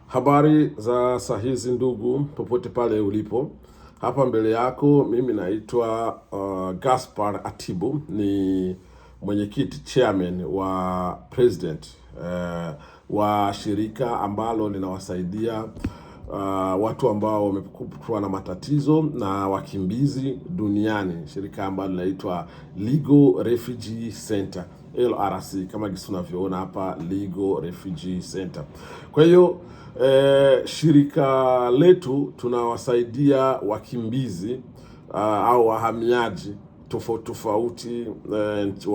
Habari za saa hizi ndugu, popote pale ulipo. Hapa mbele yako mimi naitwa Gaspar Atibu, ni mwenyekiti chairman wa president wa shirika ambalo linawasaidia watu ambao wamekuwa na matatizo na wakimbizi duniani, shirika ambalo linaitwa Legal Refugee Center, LRC, kama jinsi unavyoona hapa, Legal Refugee Center. Kwa hiyo shirika letu tunawasaidia wakimbizi au wahamiaji tofauti tofauti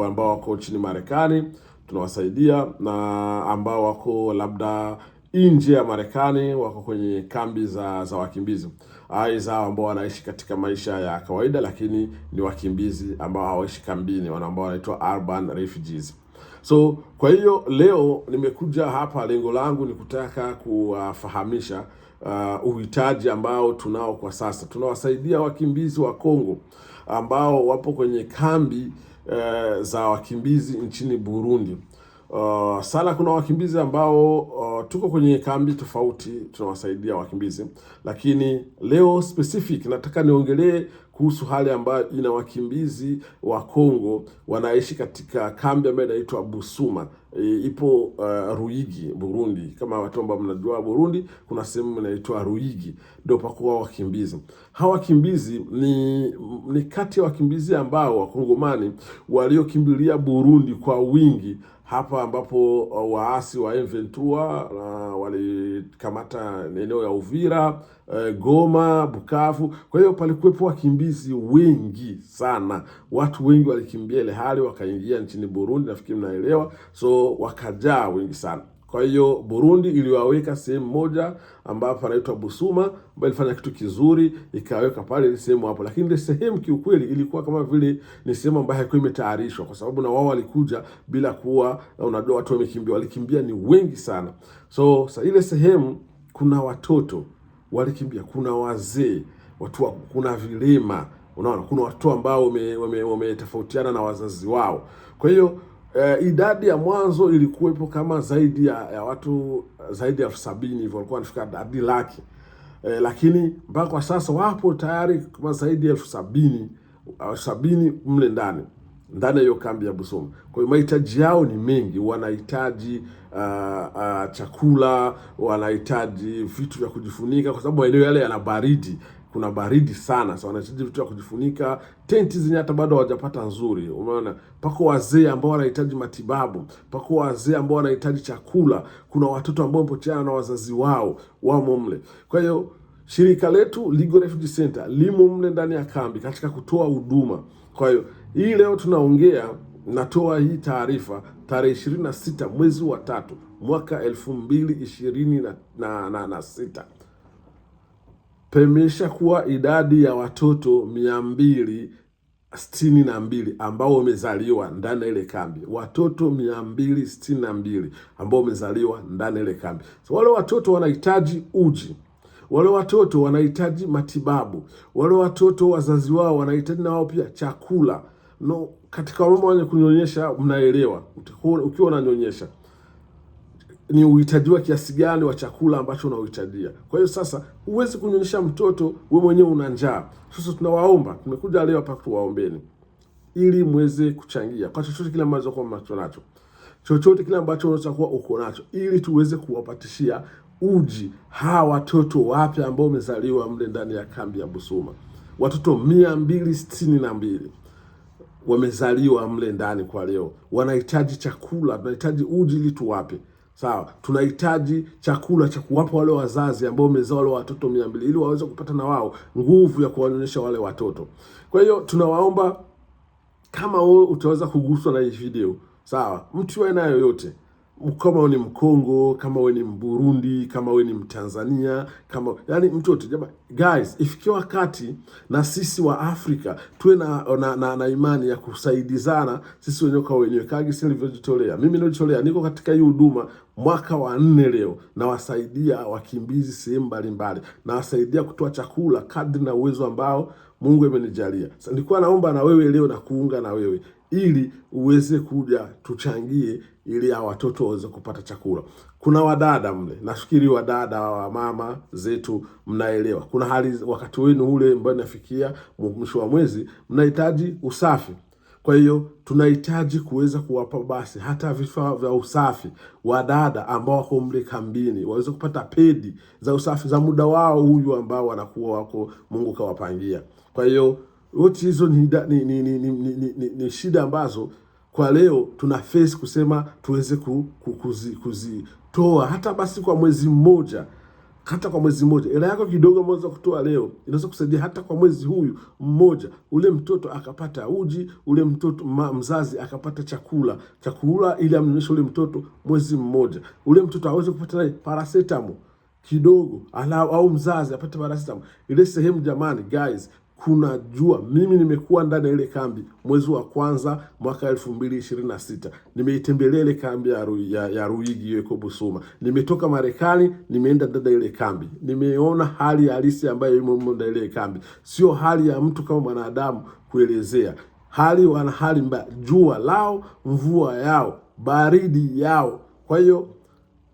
ambao wako nchini Marekani. Tunawasaidia na ambao wako labda nje ya Marekani, wako kwenye kambi za wakimbizi, aidha ambao wanaishi katika maisha ya kawaida lakini ni wakimbizi ambao hawaishi kambini, ambao wanaitwa urban refugees. So kwa hiyo leo nimekuja hapa, lengo langu ni kutaka kuwafahamisha uhitaji ambao tunao kwa sasa. Tunawasaidia wakimbizi wa Kongo ambao wapo kwenye kambi za wakimbizi nchini Burundi. Sana kuna wakimbizi ambao tuko kwenye kambi tofauti, tunawasaidia wakimbizi, lakini leo specific nataka niongelee kuhusu hali ambayo ina wakimbizi wa Kongo wanaishi katika kambi ambayo inaitwa Busuma. Ipo Ruigi, Burundi. Kama watu ambao mnajua Burundi, kuna sehemu inaitwa Ruigi, ndio pakuwa wakimbizi. Hawa wakimbizi ni kati ya wakimbizi ambao wakongomani waliokimbilia Burundi kwa wingi, hapa ambapo waasi wa M23 walikamata eneo ya Uvira, Goma, Bukavu. Kwa hiyo palikuwepo wakimbizi wengi sana, watu wengi walikimbia ile hali wakaingia nchini Burundi, nafikiri mnaelewa. So wakajaa wengi sana. Kwa hiyo Burundi iliwaweka sehemu moja ambapo anaitwa Busuma, ambayo ilifanya kitu kizuri, ikaweka pale ile sehemu hapo. Lakini ile sehemu kiukweli ilikuwa kama vile ni sehemu ambayo haikuwa imetayarishwa, kwa sababu na wao walikuja bila kuwa, unajua watu wamekimbia, walikimbia ni wengi sana. So ile sehemu kuna watoto walikimbia, kuna wazee, kuna vilema, unaona, kuna watu ambao wametofautiana na wazazi wao. Kwa hiyo idadi ya mwanzo ilikuwepo kama zaidi ya watu zaidi ya 70 hivyo, walikuwa wanafika hadi laki. Lakini mpaka kwa sasa wapo tayari kama zaidi ya 70 mle ndani ya hiyo kambi ya Busuma. Kwa hiyo mahitaji yao ni mengi, wanahitaji chakula, wanahitaji vitu vya kujifunika, kwa sababu eneo yale yana baridi, kuna baridi sana. So wanahitaji vitu vya kujifunika, tenti zenye hata bado hawajapata nzuri, umeona. Pako wazee ambao wanahitaji matibabu, pako wazee ambao wanahitaji chakula, kuna watoto ambao wamepoteana na wazazi wao wamo mle. Kwa hiyo shirika letu Legal Refugee Center limo mle ndani ya kambi katika kutoa huduma. Kwa hiyo hii leo tunaongea, natoa hii taarifa tarehe 26 mwezi wa 3 mwaka 2026. Pemesha kuwa idadi ya watoto 262 ambao wamezaliwa ndani ya ile kambi. Watoto 262 ambao wamezaliwa ndani ya ile kambi. So wale watoto wanahitaji uji, wale watoto wanahitaji matibabu, wale watoto wazazi wao wanahitaji na wao pia chakula. No, katika mama wenye kunyonyesha, mnaelewa, ukiwa unanyonyesha ni uhitaji wa kiasi gani wa chakula ambacho unahitajia. Kwa hiyo sasa huwezi kunyonyesha mtoto wewe mwenyewe una njaa. Sasa tunawaomba, tumekuja leo hapa kuwaombeni ili muweze kuchangia kwa chochote kile ambacho mnacho nacho, chochote kile ambacho unachokuwa uko nacho, ili tuweze kuwapatishia uji hawa watoto wapya ambao wamezaliwa mle ndani ya kambi ya Busuma. Watoto 262 wamezaliwa mle ndani kwa leo, wanahitaji chakula, tunahitaji uji ili tuwape. Sawa, tunahitaji chakula cha kuwapa wale wazazi ambao wamezaa wale watoto 200 ili waweze kupata na wao nguvu ya kuwanyonyesha wale watoto. Kwa hiyo tunawaomba, kama wewe utaweza kuguswa na hii video, sawa, mtu wa aina yoyote, kama wewe ni Mkongo, kama wewe ni Mburundi, kama wewe ni Mtanzania, kama yani mtu wote, guys, ifikie wakati na sisi wa Afrika tuwe na imani ya kusaidizana sisi wenyewe kwa wenyewe. Kagi sisi nilivyojitolea, mimi nilijitolea, niko katika hii huduma mwaka wa 4 leo, na wasaidia wakimbizi sehemu mbalimbali, na wasaidia kutoa chakula kadri na uwezo ambao Mungu amenijalia. Sasa nilikuwa naomba na wewe leo na kuunga na wewe, ili uweze kuja tuchangie, ili hao watoto waweze kupata chakula. Kuna wadada mle, nafikiri wadada wa mama zetu mnaelewa, kuna hali wakati wenu ule ambao nafikia mwisho wa mwezi mnahitaji usafi. Kwa hiyo tunahitaji kuweza kuwapa basi hata vifaa vya usafi wadada ambao wako mle kambini, waweze kupata pedi za usafi za muda wao huyu ambao wanakuwa wako Mungu kawapangia. Kwa hiyo wote hizo ni shida ambazo kwa leo tuna face kusema tuweze kuzitoa hata basi kwa mwezi mmoja. Hata kwa mwezi mmoja, hela yako kidogo unaweza kutoa leo, inaweza kusaidia hata kwa mwezi huyu mmoja. Ule mtoto akapata uji, ule mtoto mzazi akapata chakula ili amnyonyeshe ule mtoto mwezi mmoja. Ule mtoto aweze kupata paracetamol kidogo, au mzazi apate paracetamol. Ile sehemu jamani, guys, kuna jua, mimi nimekuwa ndani ya ile kambi mwezi wa kwanza mwaka 2026. Nimeitembelea ile kambi ya Ruigi yuko Busuma. Nimetoka Marekani, nimeenda ndani ya ile kambi. Nimeona hali halisi ambayo imo ndani ya ile kambi. Sio hali ya mtu kama mwanadamu kuelezea. Wana hali mbaya, jua lao, mvua yao, baridi yao. Kwa hiyo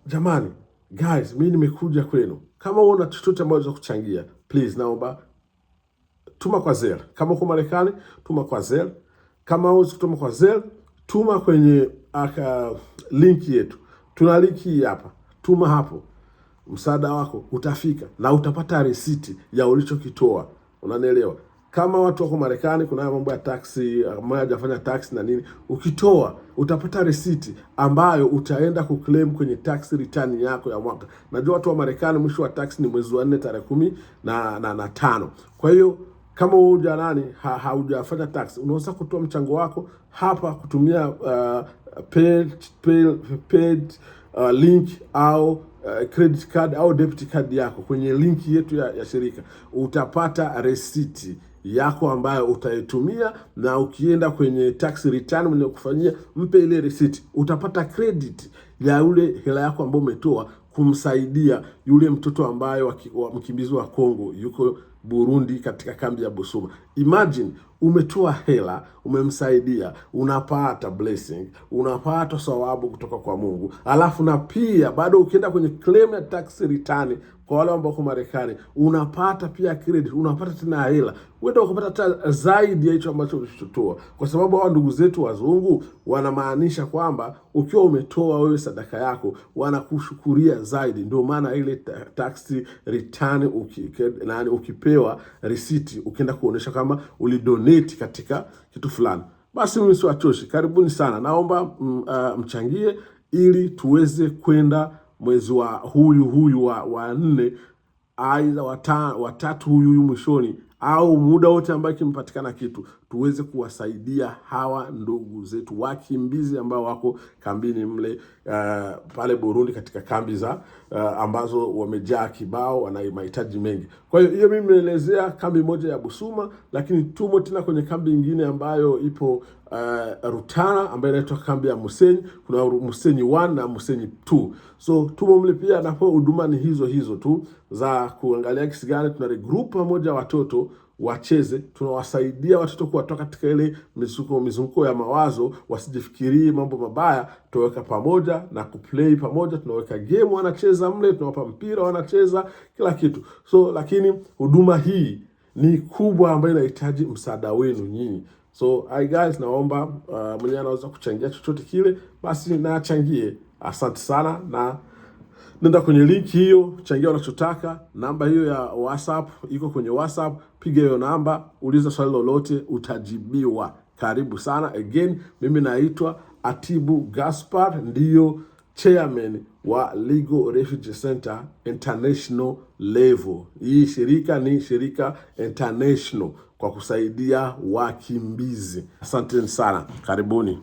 jamani, guys, mimi nimekuja kwenu. Kama una chochote ambacho kuchangia, please naomba tuma kwa Zelle. Kama uko Marekani, tuma kwa Zelle. Kama huwezi kutuma kwa Zelle, tuma kwenye link yetu. Tuna linki hapa. Tuma hapo. Msaada wako utafika na utapata risiti ya ulichokitoa. Unanielewa? Kama watu wako Marekani, kuna mambo ya taxi, mmoja hajafanya taxi na nini, ukitoa utapata risiti ambayo utaenda kuclaim kwenye tax return yako ya mwaka. Najua watu wa Marekani mwisho wa tax ni mwezi wa 4 tarehe 15. Kwa hiyo kama haujafanya tax, unaweza kutoa mchango wako hapa kutumia paid link au credit card au debit card yako. Kwenye linki yetu ya shirika utapata resiti yako ambayo utaitumia, na ukienda kwenye tax return mwenye kufanyia, mpe ile resiti, utapata credit ya ule hela yako ambayo umetoa kumsaidia yule mtoto ambaye mkimbizi wa Kongo yuko Burundi katika kambi ya Busuma. Imagine umetoa hela, umemsaidia, unapata blessing, unapata thawabu kutoka kwa Mungu. Alafu na pia bado ukienda kwenye claim ya tax return kwa wale ambao wako Marekani, unapata pia credit, unapata tena hela. Wewe ukapata zaidi ya hicho ambacho ulichotoa. Kwa sababu hao ndugu zetu wazungu wanamaanisha kwamba ukiwa umetoa wewe sadaka yako, wanakushukuria zaidi. Ndio maana ile tax return ukipewa receipt, ukienda kuonesha kama ulidonate katika kitu fulani. Basi mimi siwachoshi, karibuni sana. Naomba mchangie ili tuweze kwenda mwezi wa huyu wa 4, aidha wa 3 huyu mwishoni, au muda wote ambao kimpatikana kitu, tuweze kuwasaidia hawa ndugu zetu wakimbizi ambao wako kambini mle pale Burundi, katika kambi za ambazo wamejaa kibao, wana mahitaji mengi. Kwa hiyo mimi nimeelezea kambi moja ya Busuma, lakini tumo tena kwenye kambi nyingine ambayo ipo Rutana, ambayo inaitwa kambi ya Musenyi. Kuna Musenyi 1 na Musenyi 2. So tumo mle pia, na kwa huduma ni hizo tu za kuangalia kisi gani tuna regroup pamoja watoto wacheze. Tunawasaidia watoto kuwatoka katika ile mizunguko ya mawazo, wasijifikirie mambo mabaya. Tuweka pamoja na kuplay pamoja, tunaweka game wanacheza mle, tunawapa mpira wanacheza, kila kitu. So lakini huduma hii ni kubwa ambayo inahitaji msaada wenu nyinyi. So guys, naomba mwenye anaweza kuchangia chochote kile, basi na achangie. Asante sana, na nenda kwenye link hiyo, changia unachotaka. Namba hiyo ya WhatsApp iko kwenye WhatsApp, piga hiyo namba, uliza swali lolote, utajibiwa. Karibu sana. Again, mimi naitwa Atibu Gaspar, ndiyo chairman wa Legal Refugee Center International Level. Hii shirika ni shirika international kwa kusaidia wakimbizi. Asante sana. Karibuni.